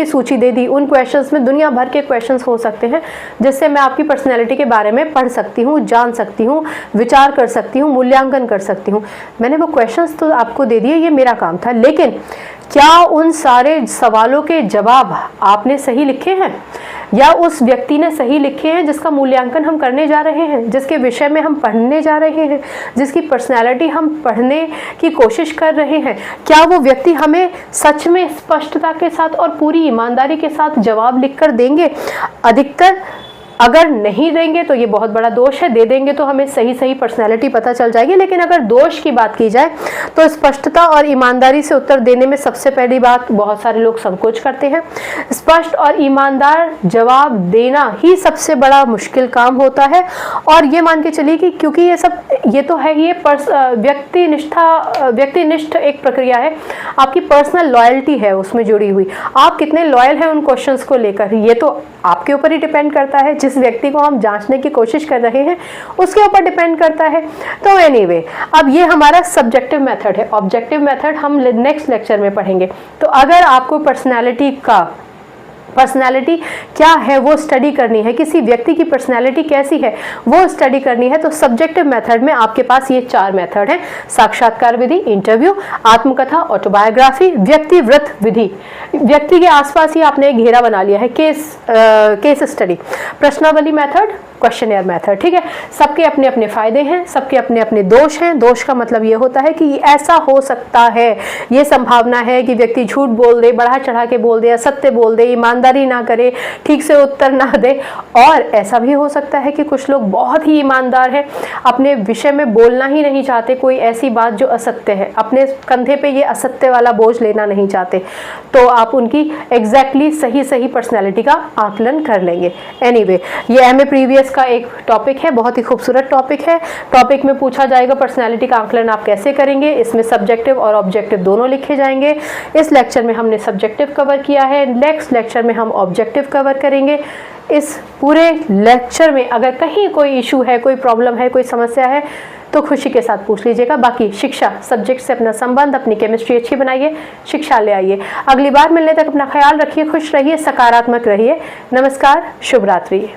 की सूची दे दी, उन क्वेश्चंस में दुनिया भर के क्वेश्चंस हो सकते हैं जिससे मैं आपकी पर्सनैलिटी के बारे में पढ़ सकती हूँ, जान सकती हूँ, विचार कर सकती हूँ, मूल्यांकन कर सकती हूँ। मैंने वो क्वेश्चंस तो आपको दे दिए, ये मेरा काम था, लेकिन क्या उन सारे सवालों के जवाब आपने सही लिखे हैं या उस व्यक्ति ने सही लिखे हैं जिसका मूल्यांकन हम करने जा रहे हैं, जिसके विषय में हम पढ़ने जा रहे हैं, जिसकी पर्सनैलिटी हम पढ़ने की कोशिश कर रहे हैं? क्या वो व्यक्ति हमें सच में स्पष्टता के साथ और पूरी ईमानदारी के साथ जवाब लिखकर देंगे? अधिकतर अगर नहीं देंगे तो ये बहुत बड़ा दोष है, दे देंगे तो हमें सही सही पर्सनैलिटी पता चल जाएगी। लेकिन अगर दोष की बात की जाए तो स्पष्टता और ईमानदारी से उत्तर देने में सबसे पहली बात, बहुत सारे लोग संकोच करते हैं। स्पष्ट और ईमानदार जवाब देना ही सबसे बड़ा मुश्किल काम होता है। और ये मान के चलिए कि क्योंकि ये तो है, ये व्यक्तिनिष्ठ एक प्रक्रिया है, आपकी पर्सनल लॉयल्टी है उसमें जुड़ी हुई। आप कितने लॉयल हैं उन क्वेश्चंस को लेकर, ये तो आपके ऊपर ही डिपेंड करता है। जिस व्यक्ति को हम जांचने की कोशिश कर रहे हैं उसके ऊपर डिपेंड करता है। तो एनीवे, अब ये हमारा सब्जेक्टिव मेथड है। ऑब्जेक्टिव मेथड हम नेक्स्ट लेक्चर में पढ़ेंगे। तो अगर आपको पर्सनैलिटी क्या है वो स्टडी करनी है, किसी व्यक्ति की पर्सनैलिटी कैसी है वो स्टडी करनी है, तो सब्जेक्टिव मेथड में आपके पास ये 4 मेथड हैं: साक्षात्कार विधि, इंटरव्यू, आत्मकथा, ऑटोबायोग्राफी, व्यक्तिवृत्त विधि। व्यक्ति के आसपास ही आपने एक घेरा बना लिया है, केस स्टडी, प्रश्नावली मेथड, क्वेश्चनर मेथड। ठीक है, सबके अपने अपने फायदे हैं, सबके अपने अपने दोष हैं। दोष का मतलब ये होता है कि ऐसा हो सकता है, ये संभावना है कि व्यक्ति झूठ बोल दे, बढ़ा चढ़ा के बोल दे, असत्य बोल दे, ईमानदारी ना करे, ठीक से उत्तर ना दे। और ऐसा भी हो सकता है कि कुछ लोग बहुत ही ईमानदार हैं, अपने विषय में बोलना ही नहीं चाहते कोई ऐसी बात जो असत्य है, अपने कंधे पे ये असत्य वाला बोझ लेना नहीं चाहते, तो आप उनकी एग्जैक्टली सही पर्सनैलिटी का आकलन कर लेंगे। एनीवे, ये एमए प्रीवियस का एक टॉपिक है, बहुत ही खूबसूरत टॉपिक है। टॉपिक में पूछा जाएगा पर्सनैलिटी का आकलन आप कैसे करेंगे, इसमें सब्जेक्टिव और ऑब्जेक्टिव दोनों लिखे जाएंगे। इस लेक्चर में हमने सब्जेक्टिव कवर किया है, नेक्स्ट लेक्चर में हम ऑब्जेक्टिव कवर करेंगे। इस पूरे लेक्चर में अगर कहीं कोई इशू है, कोई प्रॉब्लम है, कोई समस्या है तो खुशी के साथ पूछ लीजिएगा। बाकी शिक्षा सब्जेक्ट से अपना संबंध, अपनी केमिस्ट्री अच्छी बनाइए, शिक्षा ले आइए। अगली बार मिलने तक अपना ख्याल रखिए, खुश रहिए, सकारात्मक रहिए। नमस्कार, शुभ रात्रि।